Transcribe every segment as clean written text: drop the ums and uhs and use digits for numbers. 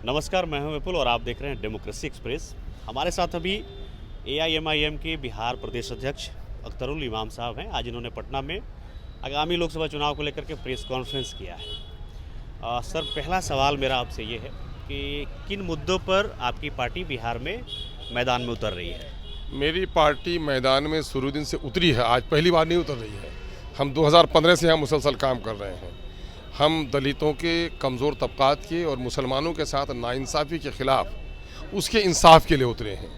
नमस्कार, मैं हूं विपुल और आप देख रहे हैं डेमोक्रेसी एक्सप्रेस। हमारे साथ अभी एआईएमआईएम के बिहार प्रदेश अध्यक्ष अख्तरुल इमाम साहब हैं। आज इन्होंने पटना में आगामी लोकसभा चुनाव को लेकर के प्रेस कॉन्फ्रेंस किया है। सर, पहला सवाल मेरा आपसे ये है कि किन मुद्दों पर आपकी पार्टी बिहार में मैदान में उतर रही है? मेरी पार्टी मैदान में शुरू दिन से उतरी है, आज पहली बार नहीं उतर रही है। हम 2015 से यहाँ मुसलसल काम कर रहे हैं। हम दलितों के, कमज़ोर तबकात के और मुसलमानों के साथ नाइंसाफ़ी के ख़िलाफ़ उसके इंसाफ के लिए उतरे हैं।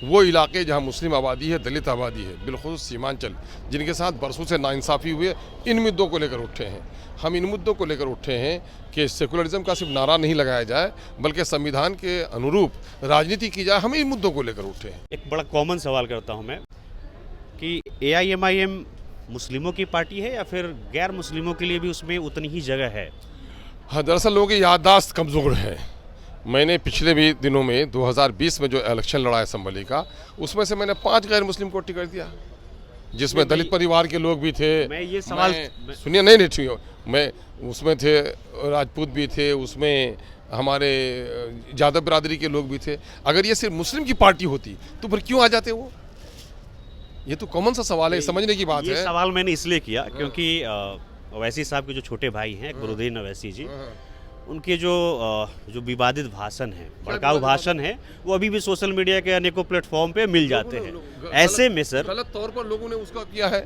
वो इलाके जहाँ मुस्लिम आबादी है, दलित आबादी है, बिलखुसूस सीमांचल, जिनके साथ बरसों से नाइंसाफ़ी हुए, इन मुद्दों को लेकर उठे हैं। हम इन मुद्दों को लेकर उठे हैं कि सेकुलरिज्म का सिर्फ नारा नहीं लगाया जाए, बल्कि संविधान के अनुरूप राजनीति की जाए। हम इन मुद्दों को लेकर उठे हैं। एक बड़ा कॉमन सवाल करता हूँ मैं कि एआईएमआईएम मुस्लिमों की पार्टी है या फिर गैर मुस्लिमों के लिए भी उसमें उतनी ही जगह है? हाँ, दरअसल लोगों की याददाश्त कमज़ोर है। मैंने पिछले भी दिनों में 2020 में जो इलेक्शन लड़ा असम्बली का, उसमें से मैंने 5 गैर मुस्लिम को टिकट दिया, जिसमें दलित परिवार के लोग भी थे। मैं ये सवाल सुनिए, नहीं ठीक, मैं उसमें थे, राजपूत भी थे, उसमें हमारे यादव बिरादरी के लोग भी थे। अगर ये सिर्फ मुस्लिम की पार्टी होती तो फिर क्यों आ जाते वो? ये तो कॉमन सा सवाल है, समझने की बात है। ये सवाल मैंने इसलिए किया क्योंकि अवैसी साहब के जो छोटे भाई हैं गुरुद्दीन अवैसी जी, उनके जो विवादित भाषण है, भड़काऊ भाषण है, वो अभी भी सोशल मीडिया के अनेकों प्लेटफॉर्म पे मिल जाते हैं। ऐसे में सर गलत तौर पर लोगों ने उसका किया है।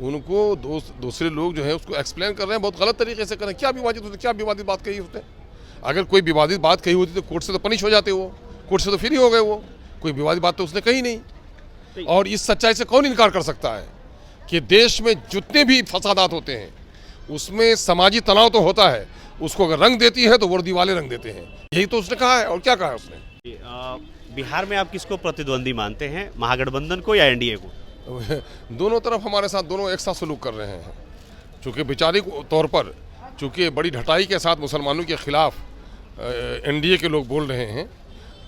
उनको दूसरे लोग जो है उसको एक्सप्लेन कर रहे हैं, बहुत गलत तरीके से कर रहे हैं। क्या विवादित बात कही उसने? अगर कोई विवादित बात कही होती तो कोर्ट से तो पनिश हो जाते, वो कोर्ट से तो फ्री हो गए। वो कोई विवादित बात तो उसने कही नहीं। और इस सच्चाई से कौन इनकार कर सकता है कि देश में जितने भी फसादात होते हैं उसमें समाजी तनाव तो होता है, उसको अगर रंग देती है तो वर्दी वाले रंग देते हैं। यही तो उसने कहा है। और क्या कहा है उसने? बिहार में आप किसको प्रतिद्वंदी मानते हैं, महागठबंधन को या एनडीए को? दोनों तरफ हमारे साथ दोनों एक साथ सलूक कर रहे हैं। चूँकि वैचारिक तौर पर, चूँकि बड़ी ढटाई के साथ मुसलमानों के ख़िलाफ़ एनडीए के लोग बोल रहे हैं,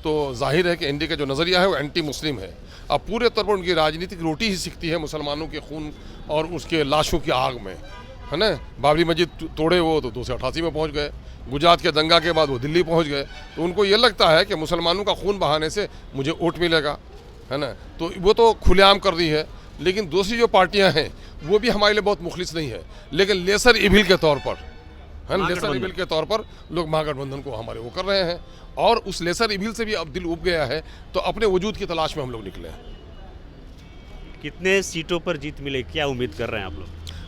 तो जाहिर है कि एनडीए का जो नज़रिया है वो एंटी मुस्लिम है। अब पूरे तौर पर उनकी राजनीतिक रोटी ही सिकती है मुसलमानों के खून और उसके लाशों की आग में, है ना। बाबरी मस्जिद तोड़े वो तो 288 में पहुंच गए। गुजरात के दंगा के बाद वो दिल्ली पहुंच गए। तो उनको ये लगता है कि मुसलमानों का खून बहाने से मुझे वोट मिलेगा, है ना। तो वो तो खुलेआम कर दी है। लेकिन दूसरी जो पार्टियाँ हैं वो भी हमारे लिए बहुत मुखलिस नहीं है, लेकिन लेसर इविल के तौर पर, है ना, लेसर इविल के तौर पर लोग महागठबंधन को हमारे वो कर रहे हैं। और उस लेसर इविल से भी अब दिल उब गया है, तो अपने वजूद की तलाश में हम लोग निकले हैं। कितने सीटों पर जीत मिले, क्या उम्मीद कर रहे हैं आप लोग?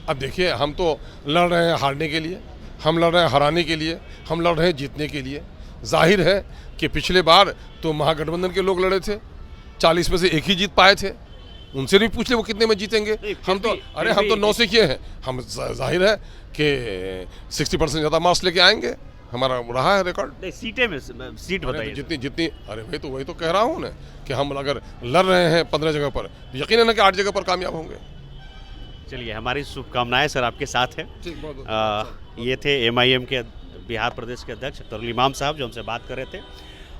अब देखिए, हम तो लड़ रहे हैं हारने के लिए, हम लड़ रहे हैं हराने के लिए, हम लड़ रहे हैं जीतने के लिए। जाहिर है कि पिछले बार तो महागठबंधन के लोग लड़े थे, 40 में से एक ही जीत पाए थे। उनसे भी पूछ ले वो कितने में जीतेंगे। हम तो 9 से किए हैं। हम जाहिर है कि 60% ज़्यादा मार्क्स लेके आएंगे। हमारा रहा है रिकॉर्ड। नहीं, सीटें में सीट बताइए। जितनी अरे वही तो कह रहा हूँ ना कि हम अगर लड़ रहे हैं 15 जगह पर, यकीनन है कि 8 जगह पर कामयाब होंगे। चलिए, हमारी शुभकामनाएं सर आपके साथ है। ये थे एमआईएम के बिहार प्रदेश के अध्यक्ष अख्तरुल इमाम साहब जो हमसे बात कर रहे थे।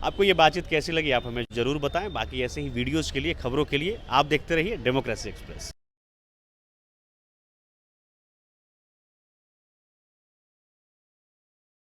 आपको ये बातचीत कैसी लगी आप हमें ज़रूर बताएं। बाकी ऐसे ही वीडियोज़ के लिए, खबरों के लिए आप देखते रहिए डेमोक्रेसी एक्सप्रेस।